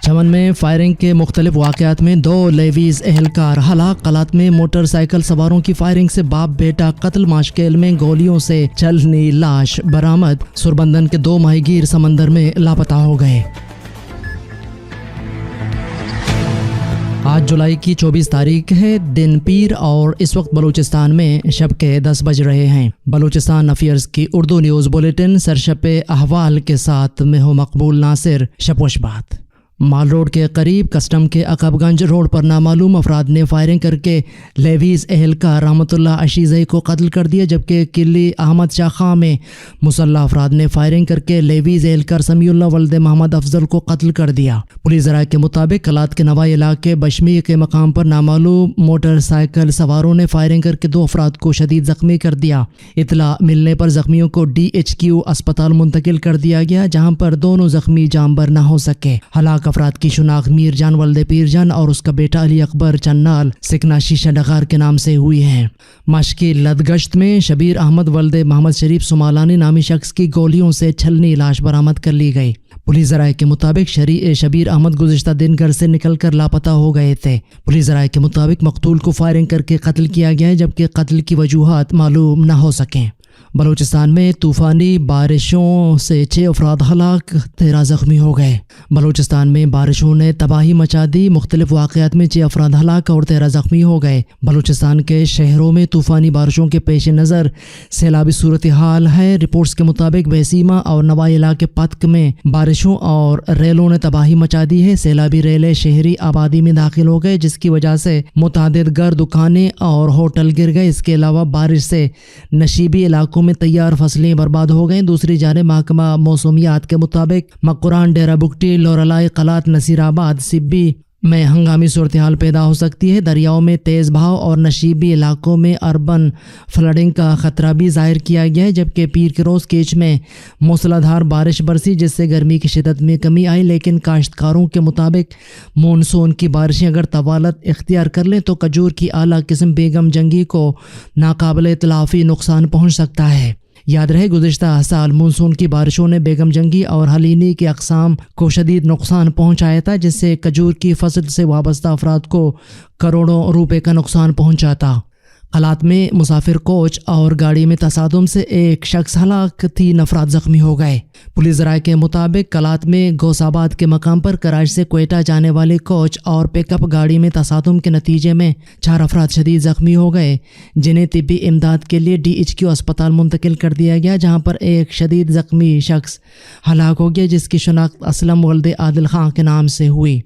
چمن میں فائرنگ کے مختلف واقعات میں 2 لیویز اہلکار ہلاک۔ قلات میں موٹر سائیکل سواروں کی فائرنگ سے باپ بیٹا قتل۔ ماشکیل میں گولیوں سے چھلنی لاش برآمد۔ سربندن کے 2 ماہی گیر سمندر میں لاپتہ ہو گئے۔ آج جولائی کی 24 تاریخ ہے، دن پیر، اور اس وقت بلوچستان میں شب کے 10 بج رہے ہیں۔ بلوچستان افیئرز کی اردو نیوز بلیٹن سرشپ احوال کے ساتھ میں ہوں مقبول ناصر۔ شب وش بات۔ مال روڈ کے قریب کسٹم کے عقب گنج روڈ پر نامعلوم افراد نے فائرنگ کر کے لیویز اہلکار رحمت اللہ عشیزئی کو قتل کر دیا، جبکہ قلی احمد شاہ خاں میں مسلح افراد نے فائرنگ کر کے لیویز اہلکار سمیع اللہ ولد محمد افضل کو قتل کر دیا۔ پولیس ذرائع کے مطابق کلات کے نوائی علاقے بشمی کے مقام پر نامعلوم موٹر سائیکل سواروں نے فائرنگ کر کے 2 افراد کو شدید زخمی کر دیا۔ اطلاع ملنے پر زخمیوں کو DHQ اسپتال منتقل کر دیا گیا، جہاں پر دونوں زخمی جاں بر نہ ہو سکے۔ ہلاک افراد کی شناخت میر جان ولد پیر جان اور اس کا بیٹا علی اکبر چنال سکنا شیشہ ڈغار کے نام سے ہوئی ہیں۔ مشکی لدگشت میں شبیر احمد ولد محمد شریف سمالانی نامی شخص کی گولیوں سے چھلنی لاش برآمد کر لی گئی۔ پولیس ذرائع کے مطابق شبیر احمد گزشتہ دن گھر سے نکل کر لاپتہ ہو گئے تھے۔ پولیس ذرائع کے مطابق مقتول کو فائرنگ کر کے قتل کیا گیا ہے، جبکہ قتل کی وجوہات معلوم نہ ہو سکیں۔ بلوچستان میں طوفانی بارشوں سے 6 افراد ہلاک، 13 زخمی ہو گئے۔ بلوچستان میں بارشوں نے تباہی مچا دی، مختلف واقعات میں 6 افراد ہلاک اور 13 زخمی ہو گئے۔ بلوچستان کے شہروں میں طوفانی بارشوں کے پیش نظر سیلابی صورتحال ہے۔ رپورٹس کے مطابق ویسیما اور نوائی علاقے پتک میں بارشوں اور ریلوں نے تباہی مچا دی ہے۔ سیلابی ریلیں شہری آبادی میں داخل ہو گئے، جس کی وجہ سے متعدد گھر، دکانیں اور ہوٹل گر گئے۔ اس کے علاوہ بارش سے نشیبی علاقوں میں تیار فصلیں برباد ہو گئیں۔ دوسری جانب محکمہ موسمیات کے مطابق مکران، ڈیرہ بگٹی، لورالائی، قلات، نصیر آباد، سبی میں ہنگامی صورتحال پیدا ہو سکتی ہے۔ دریاؤں میں تیز بہاؤ اور نشیبی علاقوں میں اربن فلڈنگ کا خطرہ بھی ظاہر کیا گیا ہے، جبکہ پیر کے روز کیچ میں موسلا دھار بارش برسی، جس سے گرمی کی شدت میں کمی آئی، لیکن کاشتکاروں کے مطابق مونسون کی بارشیں اگر طوالت اختیار کر لیں تو کھجور کی اعلیٰ قسم بیگم جنگی کو ناقابل تلافی نقصان پہنچ سکتا ہے۔ یاد رہے گزشتہ سال مونسون کی بارشوں نے بیگم جنگی اور حلینی کی اقسام کو شدید نقصان پہنچایا تھا، جس سے کھجور کی فصل سے وابستہ افراد کو کروڑوں روپے کا نقصان پہنچا تھا۔ قلات میں مسافر کوچ اور گاڑی میں تصادم سے 1 شخص ہلاک، 3 افراد زخمی ہو گئے۔ پولیس ذرائع کے مطابق قلات میں گوس آباد کے مقام پر کراچی سے کوئٹہ جانے والے کوچ اور پک اپ گاڑی میں تصادم کے نتیجے میں 4 افراد شدید زخمی ہو گئے، جنہیں طبی امداد کے لیے DHQ اسپتال منتقل کر دیا گیا، جہاں پر 1 شدید زخمی شخص ہلاک ہو گیا، جس کی شناخت اسلم ولد عادل خان کے نام سے ہوئی۔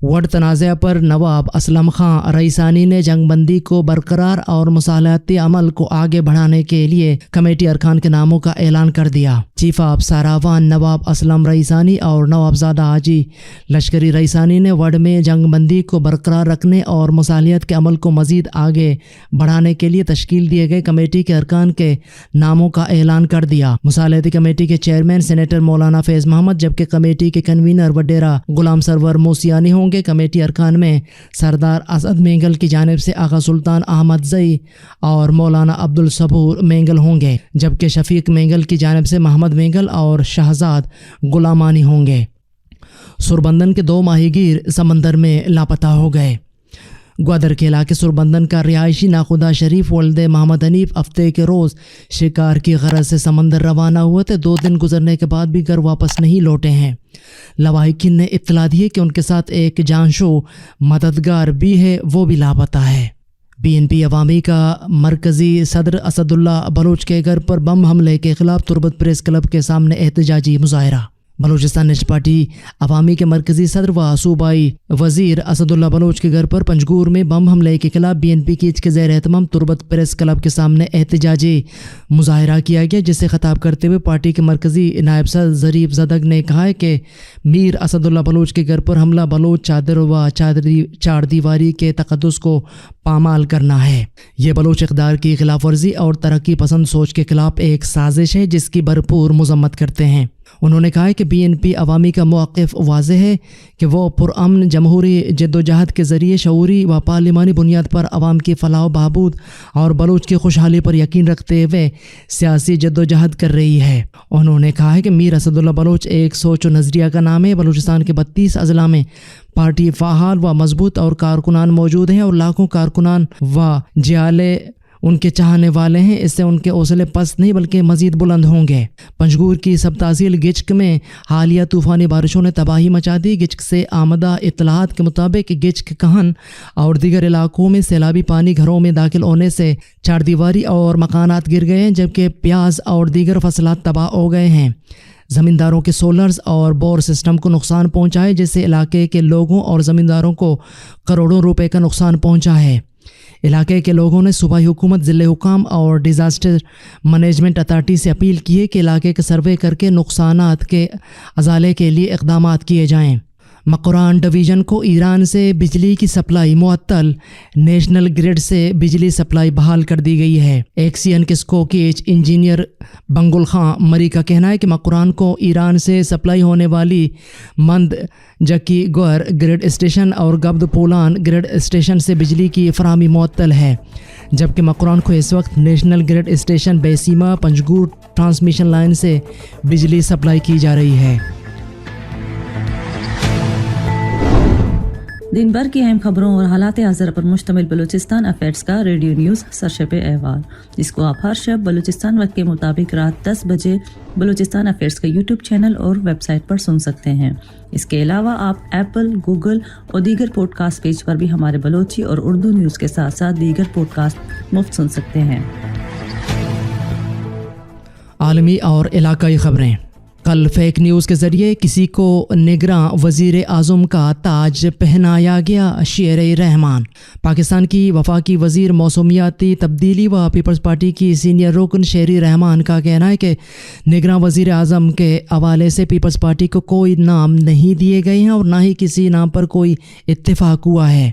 وڈ تنازع پر نواب اسلم خان رئیسانی نے جنگ بندی کو برقرار اور مصالحتی عمل کو آگے بڑھانے کے لیے کمیٹی ارکان کے ناموں کا اعلان کر دیا۔ چیف آف ساراوان نواب اسلم رئیسانی اور نواب زادہ حاجی لشکری رئیسانی نے وڈ میں جنگ بندی کو برقرار رکھنے اور مصالحت کے عمل کو مزید آگے بڑھانے کے لیے تشکیل دیے گئے کمیٹی کے ارکان کے ناموں کا اعلان کر دیا۔ مصالحتی کمیٹی کے چیئرمین سینیٹر مولانا فیض محمد، جبکہ کمیٹی کے کنوینر وڈیرہ غلام سرور موسیانی ہوں گے۔ کمیٹی ارکان میں سردار اسد مینگل کی جانب سے آغا سلطان احمد زئی اور مولانا عبدالصبور مینگل ہوں گے، جبکہ شفیق مینگل کی جانب سے محمد مینگل اور شہزاد غلامانی ہوں گے۔ سربندن کے 2 ماہی گیر سمندر میں لاپتہ ہو گئے۔ گوادر کے علاقے سربندن کا رہائشی ناخدا شریف ولد محمد حنیف ہفتے کے روز شکار کی غرض سے سمندر روانہ ہوئے تھے۔ 2 دن گزرنے کے بعد بھی گھر واپس نہیں لوٹے ہیں۔ لواحقین نے اطلاع دی ہے کہ ان کے ساتھ ایک جانشو مددگار بھی ہے، وہ بھی لاپتہ ہے۔ BNP عوامی کا مرکزی صدر اسد اللہ بلوچ کے گھر پر بم حملے کے خلاف تربت پریس کلب کے سامنے احتجاجی مظاہرہ۔ بلوچستان نیشنل پارٹی عوامی کے مرکزی صدر و صوبائی وزیر اسد اللہ بلوچ کے گھر پر پنجگور میں بم حملے کے خلاف BNP کیچ کے زیر اہتمام تربت پریس کلب کے سامنے احتجاجی مظاہرہ کیا گیا، جس سے خطاب کرتے ہوئے پارٹی کے مرکزی نائب صدر ظریف زدگ نے کہا ہے کہ میر اسد اللہ بلوچ کے گھر پر حملہ بلوچ چادر و چار دیواری کے تقدس کو پامال کرنا ہے۔ یہ بلوچ اقدار کی خلاف ورزی اور ترقی پسند سوچ کے خلاف ایک سازش ہے، جس کی بھرپور مذمت کرتے ہیں۔ انہوں نے کہا ہے کہ BNP عوامی کا موقف واضح ہے کہ وہ پرامن جمہوری جدوجہد کے ذریعے شعوری و پارلیمانی بنیاد پر عوام کی فلاح و بہبود اور بلوچ کی خوشحالی پر یقین رکھتے ہوئے سیاسی جدوجہد کر رہی ہے۔ انہوں نے کہا ہے کہ میر اسد اللہ بلوچ ایک سوچ و نظریہ کا نام ہے۔ بلوچستان کے 32 اضلاع میں پارٹی فعال و مضبوط اور کارکنان موجود ہیں اور لاکھوں کارکنان و جیالے ان کے چاہنے والے ہیں۔ اس سے ان کے حوصلے پست نہیں بلکہ مزید بلند ہوں گے۔ پنجگور کی سب تحصیل گچک میں حالیہ طوفانی بارشوں نے تباہی مچا دی۔ گچک سے آمدہ اطلاعات کے مطابق گچک کہن اور دیگر علاقوں میں سیلابی پانی گھروں میں داخل ہونے سے چاردیواری اور مکانات گر گئے ہیں، جبکہ پیاز اور دیگر فصلات تباہ ہو گئے ہیں۔ زمینداروں کے سولرز اور بور سسٹم کو نقصان پہنچا ہے، جس سے علاقے کے لوگوں اور زمینداروں کو کروڑوں روپے کا نقصان پہنچا ہے۔ علاقے کے لوگوں نے صوبائی حکومت، ضلع حکام اور ڈیزاسٹر مینجمنٹ اتھارٹی سے اپیل کی ہے کہ علاقے کا سروے کر کے نقصانات کے ازالے کے لیے اقدامات کیے جائیں۔ مقران ڈویژن کو ایران سے بجلی کی سپلائی معطل، نیشنل گریڈ سے بجلی سپلائی بحال کر دی گئی ہے۔ ایکسین کسکو کے انجینئر بنگل خان مری کا کہنا ہے کہ مقران کو ایران سے سپلائی ہونے والی مند جکی گور گریڈ اسٹیشن اور گبد پولان گریڈ اسٹیشن سے بجلی کی فراہمی معطل ہے، جبکہ مقران کو اس وقت national grid station Besima Panjgur transmission line سے بجلی سپلائی کی جا رہی ہے۔ دن بھر کی اہم خبروں اور حالات حاضر پر مشتمل بلوچستان افیئرز کا ریڈیو نیوز سرشپ احوال، جس کو آپ ہر شب بلوچستان وقت کے مطابق رات 10 بجے بلوچستان افیئرز کا یوٹیوب چینل اور ویب سائٹ پر سن سکتے ہیں۔ اس کے علاوہ آپ ایپل، گوگل اور دیگر پوڈ کاسٹ پیج پر بھی ہمارے بلوچی اور اردو نیوز کے ساتھ ساتھ دیگر پوڈ کاسٹ مفت سن سکتے ہیں۔ عالمی اور علاقائی خبریں۔ کل فیک نیوز کے ذریعے کسی کو نگراں وزیر اعظم کا تاج پہنایا گیا۔ شیر رحمان پاکستان کی وفاقی وزیر موسمیاتی تبدیلی و پیپلز پارٹی کی سینئر رکن شیر رحمان کا کہنا ہے کہ نگراں وزیر اعظم کے حوالے سے پیپلز پارٹی کو کوئی نام نہیں دیے گئے ہیں اور نہ ہی کسی نام پر کوئی اتفاق ہوا ہے۔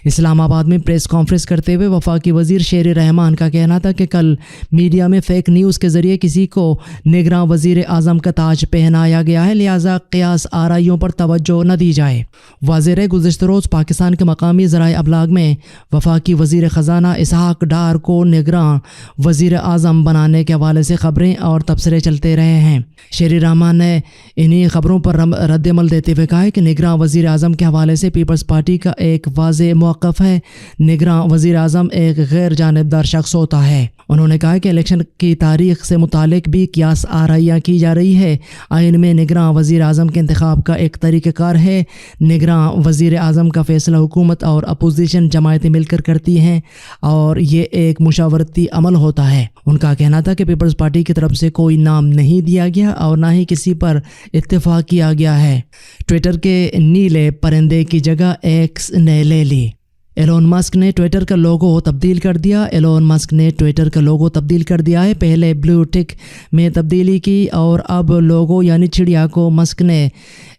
اسلام آباد میں پریس کانفرنس کرتے ہوئے وفاقی وزیر شیر رحمان کا کہنا تھا کہ کل میڈیا میں فیک نیوز کے ذریعے کسی کو نگراں وزیر اعظم کا تاج پہنایا گیا ہے، لہٰذا قیاس آرائیوں پر توجہ نہ دی جائے۔ واضح ہے گزشتہ روز پاکستان کے مقامی ذرائع ابلاغ میں وفاقی وزیر خزانہ اسحاق ڈار کو نگراں وزیر اعظم بنانے کے حوالے سے خبریں اور تبصرے چلتے رہے ہیں۔ شیر رحمان نے انہی خبروں پر رد عمل دیتے ہوئے کہا ہے کہ نگراں وزیر اعظم کے حوالے سے پیپلز پارٹی کا ایک واضح موقف ہے۔ نگراں وزیر اعظم ایک غیر جانبدار شخص ہوتا ہے۔ انہوں نے کہا کہ الیکشن کی تاریخ سے متعلق بھی قیاس آرائیاں کی جا رہی ہے۔ آئین میں نگراں وزیر اعظم کے انتخاب کا ایک طریقہ کار ہے۔ نگراں وزیر اعظم کا فیصلہ حکومت اور اپوزیشن جماعتیں مل کر کرتی ہیں اور یہ ایک مشاورتی عمل ہوتا ہے۔ ان کا کہنا تھا کہ پیپلز پارٹی کی طرف سے کوئی نام نہیں دیا گیا اور نہ ہی کسی پر اتفاق کیا گیا ہے۔ ٹویٹر کے نیلے پرندے کی جگہ ایکس نے لے لی۔ ایلون مسک نے ٹویٹر کا لوگو تبدیل کر دیا۔ ایلون مسک نے ٹویٹر کا لوگو تبدیل کر دیا ہے۔ پہلے بلو ٹک میں تبدیلی کی اور اب لوگو یعنی چڑیا کو مسک نے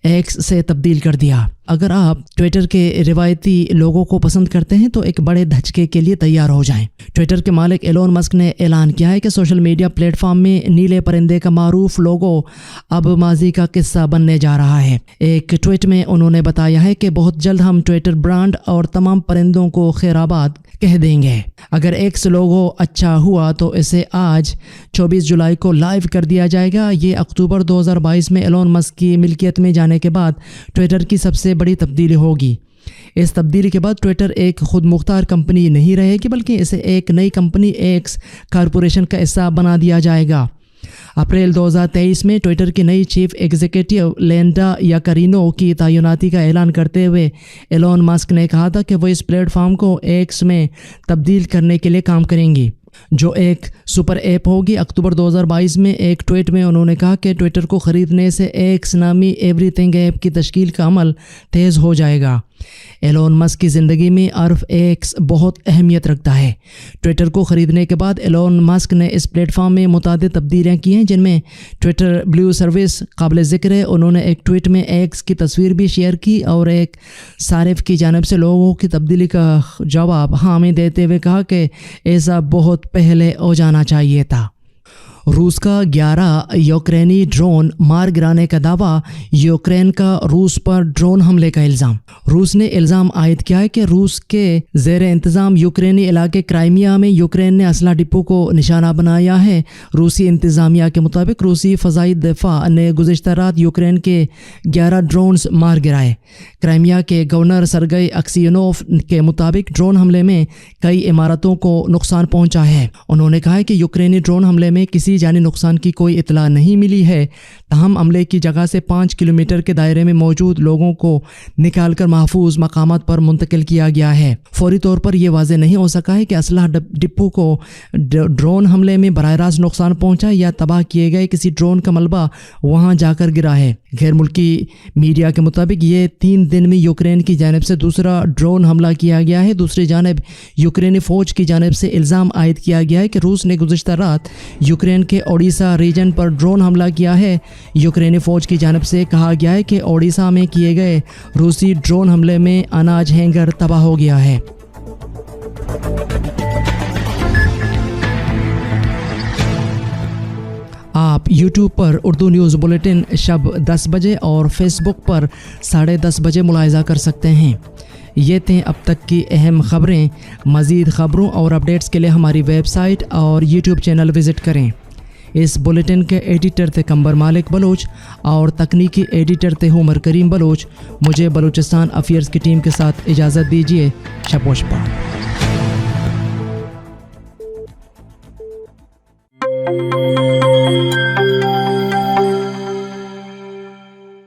ایکس سے تبدیل کر دیا۔ اگر آپ ٹویٹر کے روایتی لوگو کو پسند کرتے ہیں تو ایک بڑے دھچکے کے لیے تیار ہو جائیں۔ ٹویٹر کے مالک ایلون مسک نے اعلان کیا ہے کہ سوشل میڈیا پلیٹ فارم میں نیلے پرندے کا معروف لوگو اب ماضی کا قصہ بننے جا رہا ہے۔ ایک ٹویٹ میں انہوں نے بتایا ہے کہ بہت جلد ہم ٹویٹر برانڈ اور تمام پرندوں کو خیر آباد کہہ دیں گے۔ اگر ایکس لوگو اچھا ہوا تو اسے آج 24 جولائی کو لائیو کر دیا جائے گا۔ یہ اکتوبر 2022 میں ایلون مسک کی ملکیت میں جانے کے بعد ٹویٹر کی سب سے بڑی تبدیلی ہوگی۔ اس تبدیلی کے بعد ٹویٹر ایک خود مختار کمپنی نہیں رہے گی بلکہ اسے ایک نئی کمپنی ایکس کارپوریشن کا حصہ بنا دیا جائے گا۔ اپریل 2023 میں ٹویٹر کی نئی چیف ایگزیکٹو لینڈا یاکارینو کی تعیناتی کا اعلان کرتے ہوئے ایلون مسک نے کہا تھا کہ وہ اس پلیٹ فارم کو ایکس میں تبدیل کرنے کے لیے کام کریں گی، جو ایک سپر ایپ ہوگی۔ اکتوبر 2022 میں ایک ٹویٹ میں انہوں نے کہا کہ ٹویٹر کو خریدنے سے ایکس نامی ایوری تھنگ ایپ کی تشکیل کا عمل تیز ہو جائے گا۔ ایلون مسک کی زندگی میں حرف ایکس بہت اہمیت رکھتا ہے۔ ٹویٹر کو خریدنے کے بعد ایلون مسک نے اس پلیٹ فارم میں متعدد تبدیلیاں کی ہیں، جن میں ٹویٹر بلیو سروس قابل ذکر ہے۔ انہوں نے ایک ٹویٹ میں ایکس کی تصویر بھی شیئر کی اور ایک صارف کی جانب سے لوگوں کی تبدیلی کا جواب حامی دیتے ہوئے کہا کہ ایسا بہت پہلے ہو جانا چاہیے تھا۔ روس کا 11 یوکرینی ڈرون مار گرانے کا دعویٰ، یوکرین کا روس پر ڈرون حملے کا الزام۔ روس نے الزام عائد کیا ہے کہ روس کے زیر انتظام یوکرینی علاقے کرائمیا میں یوکرین نے اسلحہ ڈپو کو نشانہ بنایا ہے۔ روسی انتظامیہ کے مطابق روسی فضائی دفاع نے گزشتہ رات یوکرین کے 11 ڈرونز مار گرائے۔ کرائمیا کے گورنر سرگئی اکسیونوف کے مطابق ڈرون حملے میں کئی عمارتوں کو نقصان پہنچا ہے۔ انہوں نے کہا کہ یوکرینی ڈرون حملے میں کسی جانی نقصان کی کوئی اطلاع نہیں ملی ہے، تاہم عملے کی جگہ سے 5 کلومیٹر کے دائرے میں موجود لوگوں کو نکال کر محفوظ مقامات پر منتقل کیا گیا ہے۔ فوری طور پر یہ واضح نہیں ہو سکا ہے کہ اسلحہ ڈپو کو ڈرون حملے میں براہ راست نقصان پہنچا یا تباہ کیے گئے کسی ڈرون کا ملبہ وہاں جا کر گرا ہے۔ غیر ملکی میڈیا کے مطابق یہ 3 دن میں یوکرین کی جانب سے دوسرا ڈرون حملہ کیا گیا ہے۔ دوسری جانب یوکرینی فوج کی جانب سے الزام عائد کیا گیا ہے کہ روس نے گزشتہ رات یوکرین کے اوڈیشہ ریجن پر ڈرون حملہ کیا ہے۔ یوکرینی فوج کی جانب سے کہا گیا ہے کہ اوڈیشہ میں کیے گئے روسی ڈرون حملے میں اناج ہینگر تباہ ہو گیا ہے۔ آپ یوٹیوب پر اردو نیوز بلیٹن شب 10 بجے اور فیس بک پر 10:30 بجے ملاحظہ کر سکتے ہیں۔ یہ تھیں اب تک کی اہم خبریں۔ مزید خبروں اور اپڈیٹس کے لیے ہماری ویب سائٹ اور یوٹیوب چینل وزٹ کریں۔ اس بلیٹن کے ایڈیٹر تھے قمبر مالک بلوچ اور تکنیکی ایڈیٹر تھے عمر کریم بلوچ۔ مجھے بلوچستان افیئرز کی ٹیم کے ساتھ اجازت دیجیے۔ شپوشپا۔